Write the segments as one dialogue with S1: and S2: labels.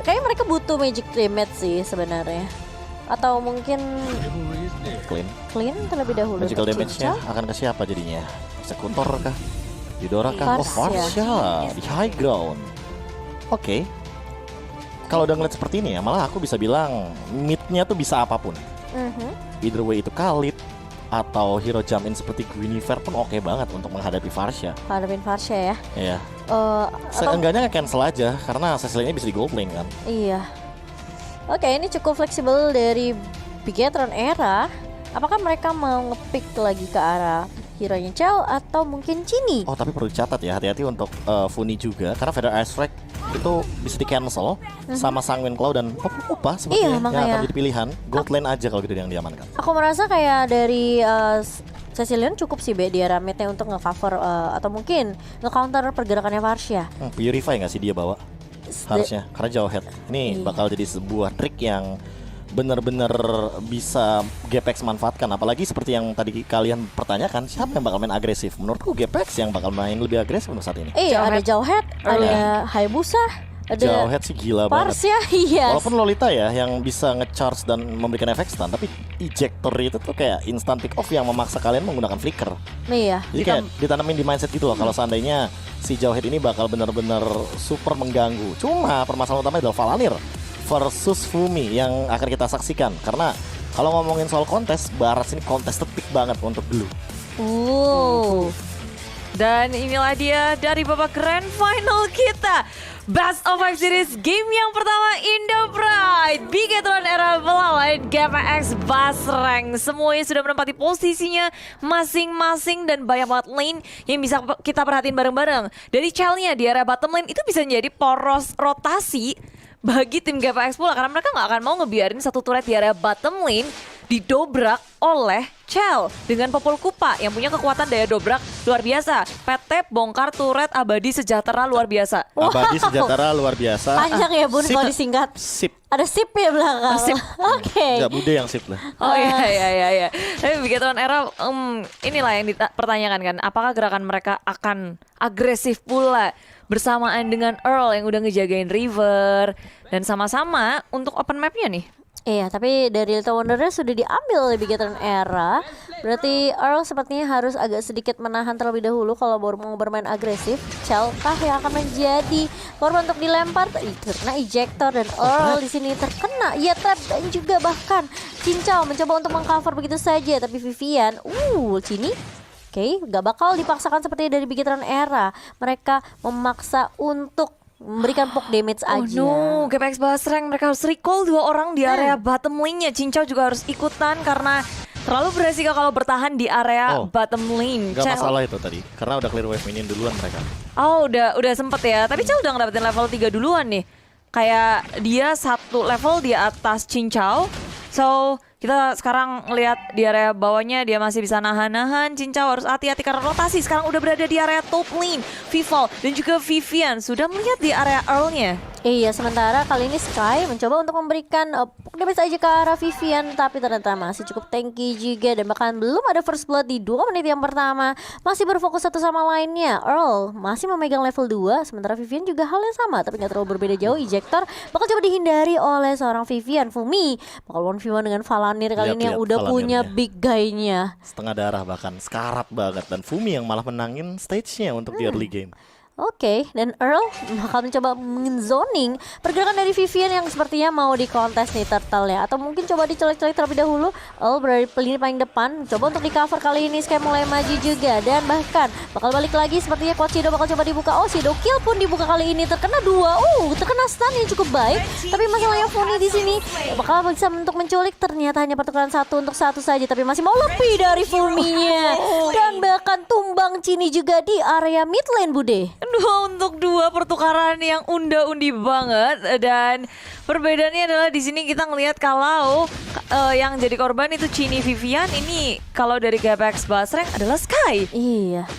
S1: Kayaknya mereka butuh magic damage sih sebenarnya. Atau mungkin clean terlebih dahulu.
S2: Magical damage-nya akan ke siapa jadinya? Eksekutor kah? Eudora kah? Oh, Farsha di high ground. Oke. Kalau udah ngeliat seperti ini ya, malah aku bisa bilang mid-nya tuh bisa apapun. Either way itu Khalid atau hero jump in seperti Guinevere pun oke banget untuk menghadapi Farsha.
S1: Hadapin Farsha ya.
S2: Iya. Seenggaknya cancel aja karena Cecilia bisa di gold lane kan.
S1: Iya. Oke, ini cukup fleksibel dari Bigetron Era. Apakah mereka mau ngepick lagi ke arah hero-nya Chell atau mungkin Chini?
S2: Oh, tapi perlu dicatat ya, hati-hati untuk Funi juga karena Feather Ice Strike itu bisa di cancel sama Sanguine Claw dan Popa sepertinya yang akan jadi pilihan. Gold lane aja kalau gitu yang diamankan.
S1: Aku merasa kayak dari Cecilion cukup sih Be di Ramidnya untuk nge-cover atau mungkin nge-counter pergerakannya Farsha.
S2: Purify nggak sih dia bawa? Harusnya karena jauh head. Ini bakal jadi sebuah trik yang benar-benar bisa Gpex manfaatkan. Apalagi seperti yang tadi kalian pertanyakan, siapa yang bakal main agresif? Menurutku Gpex yang bakal main lebih agresif untuk saat ini.
S1: Iya, ada Jauhead, ada Hayabusa, ada
S2: Jauhead sih gila banget.
S1: Farsha, iya.
S2: Walaupun Lolita ya yang bisa nge-charge dan memberikan efek stun, tapi ejector itu tuh kayak instant pick off yang memaksa kalian menggunakan flicker.
S1: Iya.
S2: Jadi kayak ditanamin di mindset gitu loh. Kalau seandainya si Jauhead ini bakal benar-benar super mengganggu. Cuma permasalahan utamanya adalah Valanir versus Fumi yang akan kita saksikan. Karena kalau ngomongin soal kontes, Barat ini contested pick banget untuk Blue.
S3: Dan inilah dia dari babak grand final kita. Best of 5 Series game yang pertama Indo Pride, Bigetron Era melawan GPX Basreng. Semuanya sudah menempati posisinya masing-masing dan banyak banget lane yang bisa kita perhatiin bareng-bareng. Dari Chell-nya di area bottom lane itu bisa menjadi poros rotasi bagi tim GPX pula karena mereka nggak akan mau ngebiarin satu turret di area bottom lane didobrak oleh Chell dengan Popol Kupa yang punya kekuatan daya dobrak luar biasa. PT bongkar turret abadi sejahtera luar biasa.
S2: Abadi sejahtera luar biasa.
S1: Panjang ya Bun kalau disingkat.
S2: Sip.
S1: Ada sip ya belakang.
S3: Sip.
S1: Oke.
S2: Enggak, Bude yang sip lah.
S3: Oh iya. Tapi Bigetron Era inilah yang dipertanyakan kan. Apakah gerakan mereka akan agresif pula bersamaan dengan Earl yang udah ngejagain River dan sama-sama untuk open mapnya nih.
S1: Iya, tapi dari Little Wonder-nya sudah diambil oleh Bigetron Era. Berarti Earl sepertinya harus agak sedikit menahan terlebih dahulu kalau baru mau bermain agresif. Chell kah yang akan menjadi korban untuk dilempar? Terkena ejector dan Earl di sini terkena trap dan juga bahkan Cincau mencoba untuk mengcover begitu saja, tapi Vivian, Cini. Oke, gak bakal dipaksakan seperti dari Bigetron Era. Mereka memaksa untuk memberikan poke damage aja.
S3: Oh no, GPX Basreng mereka harus recall 2 orang di area bottom lane-nya. Cincau juga harus ikutan karena terlalu beresiko kalau bertahan di area bottom lane.
S2: Gak masalah itu tadi, karena udah clear wave minion duluan mereka.
S3: Oh udah sempet ya, tapi Chell udah ngedapetin level 3 duluan nih. Kayak dia 1 level di atas Cincau. So kita sekarang ngelihat di area bawahnya dia masih bisa nahan-nahan. Cincau harus hati-hati karena rotasi sekarang udah berada di area top lane. Vival dan juga Vivian sudah melihat di area Earl-nya.
S1: Iya, sementara kali ini Sky mencoba untuk memberikan damage aja ke arah Vivian, tapi ternyata masih cukup tanky juga dan bahkan belum ada first blood di 2 menit yang pertama. Masih berfokus satu sama lainnya. Earl masih memegang level 2, sementara Vivian juga hal yang sama, tapi nggak terlalu berbeda jauh. Ejector bakal coba dihindari oleh seorang Vivian. Fumi bakal 1v1 dengan Valanir kali ini yang udah punya big guy-nya.
S2: Setengah darah bahkan, sekarat banget. Dan Fumi yang malah menangin stage-nya untuk di early game.
S1: Oke, dan Earl bakal mencoba menzoning pergerakan dari Vivian yang sepertinya mau di kontes nih turtle ya. Atau mungkin coba dicelik-celik terlebih dahulu. Earl berada di paling depan, coba untuk di cover kali ini. Sky mulai maju juga dan bahkan bakal balik lagi sepertinya Quad Shadow bakal coba dibuka. Oh, Shadow Kill pun dibuka kali ini, terkena 2. Terkena stun yang cukup baik. Tapi masalahnya Funi di sini bakal bisa untuk menculik, ternyata hanya pertukaran 1 untuk 1 saja, tapi masih mau lebih dari Fuminya. Dan bahkan tumbang Cini juga di area mid lane, Bude.
S3: 2 untuk 2 pertukaran yang unda-undi banget. Dan perbedaannya adalah di sini kita ngelihat kalau yang jadi korban itu Cini Vivian, ini kalau dari GPX Basreng adalah Sky.
S1: Iya.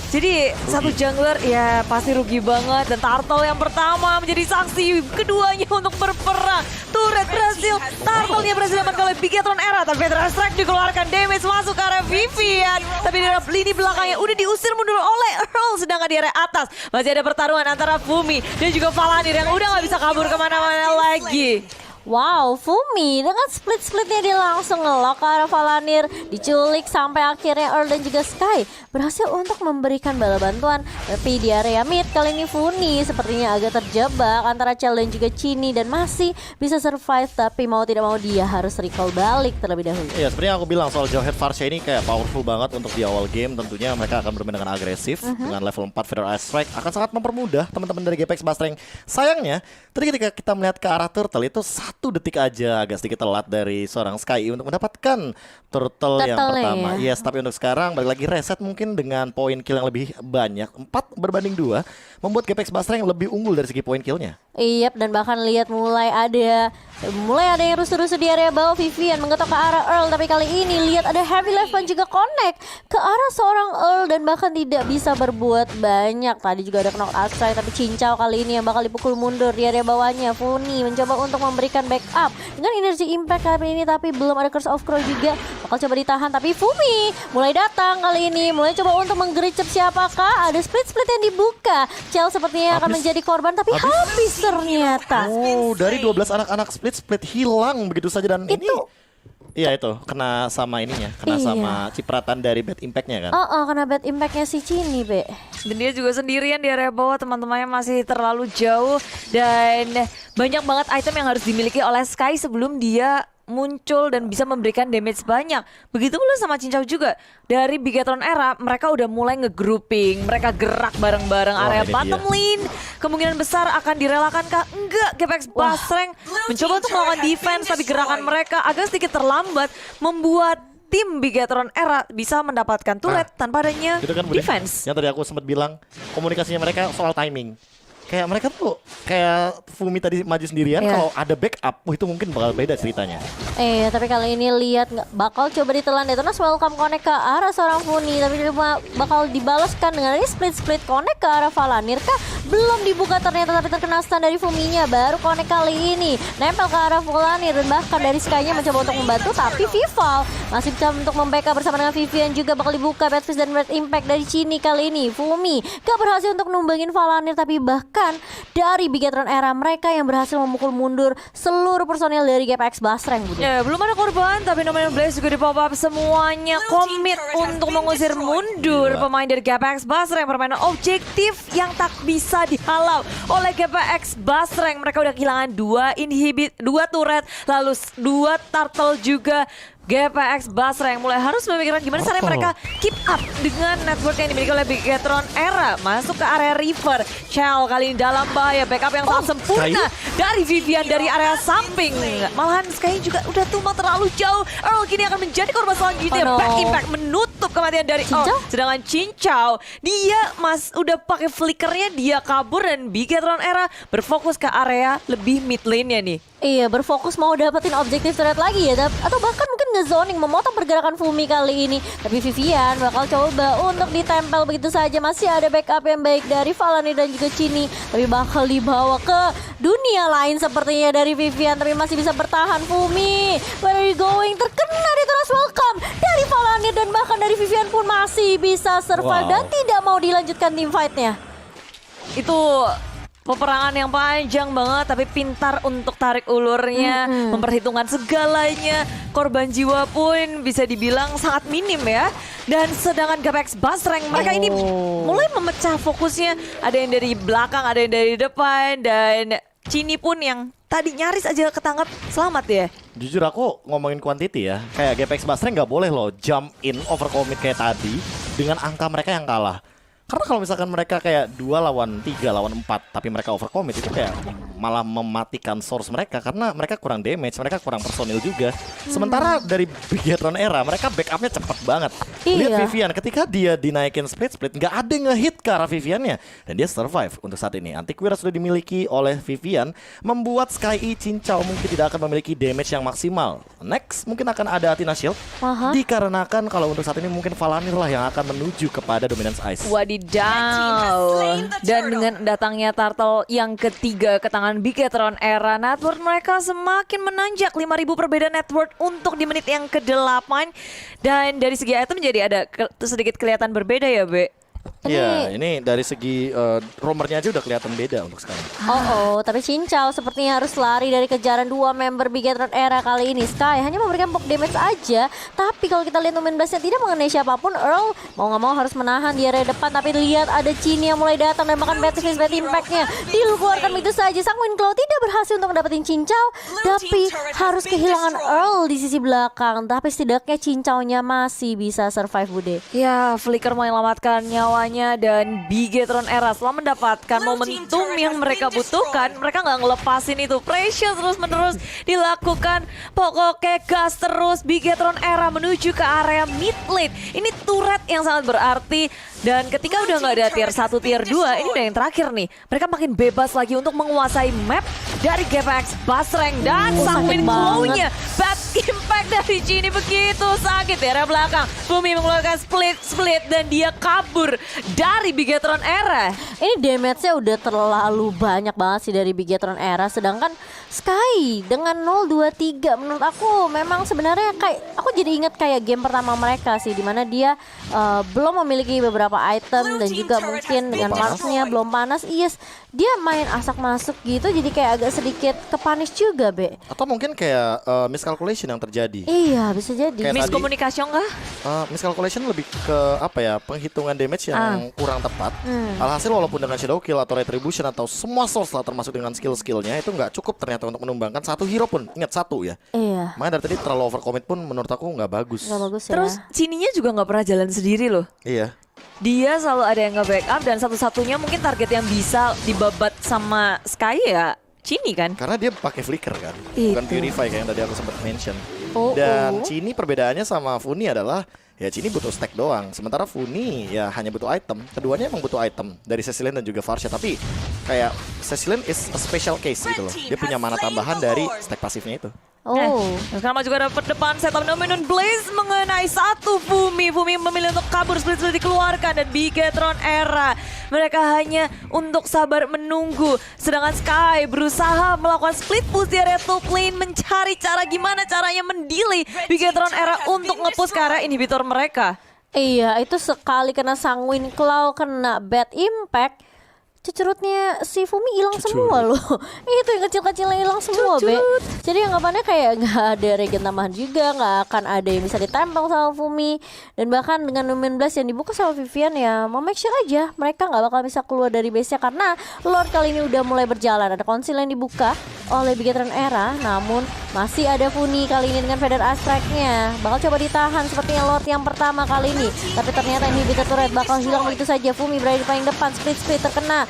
S3: Jadi satu jungler ya pasti rugi banget. Dan Turtle yang pertama menjadi saksi keduanya untuk berperang. Turret berhasil, Turtle-nya berhasil diamankan oleh Bigetron Era. Tapi Petra Strike dikeluarkan, damage masuk ke area Vivian. Tapi di area lini belakangnya udah diusir mundur oleh Earl. Sedangkan di area atas masih ada pertarungan antara Fumi dan juga Valanir yang udah gak bisa kabur kemana-mana lagi.
S1: Wow, Fumi dengan split-splitnya dia langsung ngelok ke arah Valanir, diculik sampai akhirnya Earl dan juga Sky berhasil untuk memberikan bala bantuan. Tapi di area mid kali ini Fumi sepertinya agak terjebak antara Chell dan juga Chini dan masih bisa survive, tapi mau tidak mau dia harus recall balik terlebih dahulu.
S2: Iya, seperti yang aku bilang soal Jawhead Varsha ini kayak powerful banget untuk di awal game. Tentunya mereka akan bermain dengan agresif dengan level 4 Feather Ice Strike akan sangat mempermudah teman-teman dari GPX Basreng. Sayangnya, tadi ketika kita melihat ke arah Turtle itu 1 detik aja agak sedikit telat dari seorang Sky untuk mendapatkan turtle yang pertama.
S1: Ya.
S2: Yes, tapi untuk sekarang balik lagi reset mungkin dengan poin kill yang lebih banyak, 4 berbanding 2, membuat GPX Basreng lebih unggul dari segi poin killnya.
S1: Iya, dan bahkan lihat mulai ada yang rusuh-rusuh di area bawah. Vivian mengetok ke arah Earl, tapi kali ini lihat ada Heavy Life Punch juga connect ke arah seorang Earl dan bahkan tidak bisa berbuat banyak. Tadi juga ada knock out strike, tapi Cincau kali ini yang bakal dipukul mundur di area bawahnya. Funi mencoba untuk memberikan backup dengan energy impact kali ini, tapi belum ada Curse of Crow juga. Bakal coba ditahan, tapi Fumi mulai datang kali ini, mulai coba untuk menggericep siapakah. Ada split-split yang dibuka. Chell sepertinya akan menjadi korban, tapi habis ternyata.
S2: Oh, dari 12 anak-anak split hilang begitu saja dan ini. Iya itu, kena sama ininya, kena sama cipratan dari bad impact-nya kan.
S1: Kena bad impact-nya si Chini, Be.
S3: Dan dia juga sendirian di area bawah, teman-temannya masih terlalu jauh. Dan banyak banget item yang harus dimiliki oleh Sky sebelum dia muncul dan bisa memberikan damage banyak. Begitu pula sama Cincau juga. Dari Bigetron Era mereka udah mulai nge-grouping, mereka gerak bareng-bareng area bottom lane. Kemungkinan besar akan direlakan kah? Enggak, GPX Basreng mencoba untuk melakukan defense, tapi gerakan mereka agak sedikit terlambat membuat tim Bigetron Era bisa mendapatkan turret tanpa adanya
S2: Gitu kan,
S3: defense.
S2: Yang tadi aku sempat bilang komunikasinya mereka soal timing. Kayak mereka tuh kayak Fumi tadi maju sendirian, kalau ada backup, itu mungkin bakal beda ceritanya.
S1: Tapi kali ini lihat nggak bakal coba ditelan Detonas welcome connect ke arah seorang Funi, tapi cuma bakal dibalaskan dengan ini split connect ke arah Valanir kah? Belum dibuka ternyata, tapi terkena stun dari Fuminya. Baru connect kali ini nempel ke arah Valanir dan bahkan dari Sky-nya mencoba untuk membantu, tapi Vival masih bisa untuk membackup bersama dengan Vivian juga. Bakal dibuka Bad Fist dan Red Impact dari Chini kali ini. Fumi gak berhasil untuk numbangin Valanir, tapi bahkan dari Bigetron Era mereka yang berhasil memukul mundur seluruh personil dari GPX Basreng.
S3: Ya, belum ada korban, tapi Nominal Blaze juga di pop up. Semuanya komit untuk mengusir mundur pemain dari GPX Basreng. Permainan objektif yang tak bisa dihalau oleh GPX Basreng. Mereka udah kehilangan 2 turret, lalu 2 turtle juga. GPX Basreng mulai harus memikirkan gimana caranya mereka keep up dengan network yang dimiliki oleh Bigetron Era. Masuk ke area river. Chell kali ini dalam bahaya, backup yang sangat sempurna dari Vivian dari area samping. Malahan Sky juga udah tumbang terlalu jauh. Earl kini akan menjadi korban selanjutnya. Back impact menutup kematian dari Earl. Sedangkan Cincau dia udah pakai flickernya, dia kabur dan Bigetron Era berfokus ke area lebih mid lane-nya nih.
S1: Iya, berfokus mau dapetin objektif turret lagi ya, atau bahkan mungkin nge-zoning, memotong pergerakan Fumi kali ini. Tapi Vivian bakal coba untuk ditempel begitu saja. Masih ada backup yang baik dari Valanir dan juga Chini, tapi bakal dibawa ke dunia lain sepertinya dari Vivian. Tapi masih bisa bertahan Fumi. Where are you going? Terkena di terus welcome dari Valanir dan bahkan dari Vivian pun masih bisa survive dan tidak mau dilanjutkan team fight-nya.
S3: Itu peperangan yang panjang banget, tapi pintar untuk tarik ulurnya, memperhitungkan segalanya. Korban jiwa pun bisa dibilang sangat minim ya. Dan sedangkan GPX Basreng mereka ini mulai memecah fokusnya. Ada yang dari belakang, ada yang dari depan, dan Chini pun yang tadi nyaris aja ketangkap selamat ya.
S2: Jujur aku ngomongin quantity ya, kayak GPX Basreng nggak boleh loh jump in overcommit kayak tadi dengan angka mereka yang kalah. Karena kalau misalkan mereka kayak 2 lawan 3 lawan 4 tapi mereka overcommit itu kayak malah mematikan source mereka karena mereka kurang damage, mereka kurang personil juga. Sementara dari Bigetron era mereka backupnya cepet banget. Lihat
S1: Iya.
S2: Vivian ketika dia dinaikin split nggak ada yang ngehit ke arah Viviannya dan dia survive untuk saat ini. Antiquira sudah dimiliki oleh Vivian, membuat Sky Cincau mungkin tidak akan memiliki damage yang maksimal. Next mungkin akan ada Athena Shield dikarenakan kalau untuk saat ini mungkin Valanir lah yang akan menuju kepada Dominance Ice.
S3: Wadidaw. Dan dengan datangnya Turtle yang ketiga ke tangan Bigetron era, net worth mereka semakin menanjak 5.000 perbedaan net worth untuk di menit yang ke-8. Dan dari segi item jadi ada sedikit kelihatan berbeda ya, Be.
S2: Iya, ini dari segi roamernya aja udah kelihatan beda untuk sekarang.
S1: Tapi Cincau sepertinya harus lari dari kejaran 2 member Bigetron era kali ini. Sky hanya memberikan poke damage aja, tapi kalau kita lihat Numen Blast-nya tidak mengenai siapapun, Earl mau nggak mau harus menahan di area depan. Tapi lihat ada Cini yang mulai datang dan bahkan bad impact-nya dikeluarkan begitu saja. Sang Wind Claw tidak berhasil untuk mendapatkan Cincau, tapi harus kehilangan Earl di sisi belakang. Tapi setidaknya Cincaunya masih bisa survive, Bude.
S3: Ya, Flicker menyelamatkan nyawanya dan Bigetron era setelah mendapatkan momentum yang mereka butuhkan, mereka nggak ngelepasin itu. Pressure terus-menerus dilakukan. Pokoknya gas terus Bigetron era menuju ke area mid lane. Ini turret yang sangat berarti. Dan ketika udah nggak ada tier 1, tier 2, ini udah yang terakhir nih. Mereka makin bebas lagi untuk menguasai map dari GPX Basreng. Dan sang
S1: sakit
S3: Wind Claw-nya.
S1: banget.
S3: Bad impact dari Gini begitu sakit di area belakang. Bumi mengeluarkan split dan dia kabur dari Bigetron era.
S1: Ini damage-nya udah terlalu banyak banget sih dari Bigetron era. Sedangkan Sky dengan 0-2-3 menurut aku memang sebenarnya kayak aku jadi ingat kayak game pertama mereka sih, dimana dia belum memiliki beberapa item dan juga mungkin dengan marksnya belum panas. Yes, dia main asak masuk gitu, jadi kayak agak sedikit kepanish juga, Be.
S2: Atau mungkin kayak miscalculation yang terjadi.
S1: Iya, bisa jadi.
S2: Kayak
S3: Miskomunikasi kah?
S2: Miscalculation lebih ke apa ya, penghitungan damage yang kurang tepat. Alhasil walaupun dengan shadow kill atau retribution atau semua source lah termasuk dengan skill-skillnya itu nggak cukup ternyata untuk menumbangkan satu hero pun. Ingat satu ya.
S1: Iya.
S2: Makanya dari tadi terlalu overcommit pun menurut aku nggak bagus.
S1: Gak bagus ya.
S3: Terus Cininya juga nggak pernah jalan sendiri loh.
S2: Iya.
S3: Dia selalu ada yang nge-backup dan satu-satunya mungkin target yang bisa dibabat sama Sky ya Cini kan?
S2: Karena dia pakai flicker kan, bukan
S3: Itu.
S2: purify kayak yang tadi aku sempat mention.
S1: Oh,
S2: Dan Cini perbedaannya sama Funi adalah ya Cini butuh stack doang, sementara Funi ya hanya butuh item. Keduanya emang butuh item dari Cecilian dan juga Varsha, tapi kayak Cecilian is a special case gitu loh. Dia punya mana tambahan dari stack pasifnya itu.
S3: Sekarang maju ke depan setup Dominant Blaze mengenai satu Fumi. Fumi memilih untuk kabur, split dikeluarkan dan Bigetron era. Mereka hanya untuk sabar menunggu. Sedangkan Sky berusaha melakukan split push di area top lane, mencari cara gimana caranya mendelay Bigetron era untuk nge-push ke area inhibitor mereka.
S1: Iya, itu sekali kena Sang Wind Claw, kena bad impact, cucurutnya si Fumi hilang semua loh. Itu yang kecil-kecilnya hilang semua, Be. Jadi anggapannya kayak nggak ada regen tambahan juga, nggak akan ada yang bisa ditempel sama Fumi. Dan bahkan dengan Numen Blast yang dibuka sama Vivian ya, mau make sure aja mereka nggak bakal bisa keluar dari base-nya karena Lord kali ini udah mulai berjalan. Ada konsil yang dibuka oleh Bigetron era, namun masih ada Funi kali ini dengan Feather Aspect-nya. Bakal coba ditahan sepertinya Lord yang pertama kali ini, tapi ternyata inhibitor turret bakal hilang begitu saja. Fumi berada di paling depan, split terkena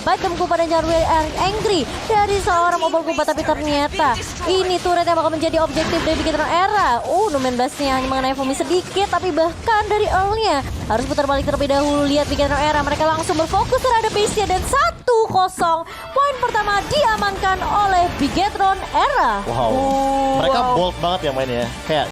S1: Bottom Kupa dan Jarwe Angry dari seorang Mobile Kupa, tapi ternyata ini turret yang bakal menjadi objektif dari Bigetron era. Numen Blast-nya hanya mengenai Fumi sedikit, tapi bahkan dari Earl-nya harus putar balik terlebih dahulu. Lihat Bigetron era, mereka langsung berfokus terhadap base-nya dan 1-0. Poin pertama diamankan oleh Bigetron era.
S2: Wow. Mereka bold banget ya mainnya. Kayak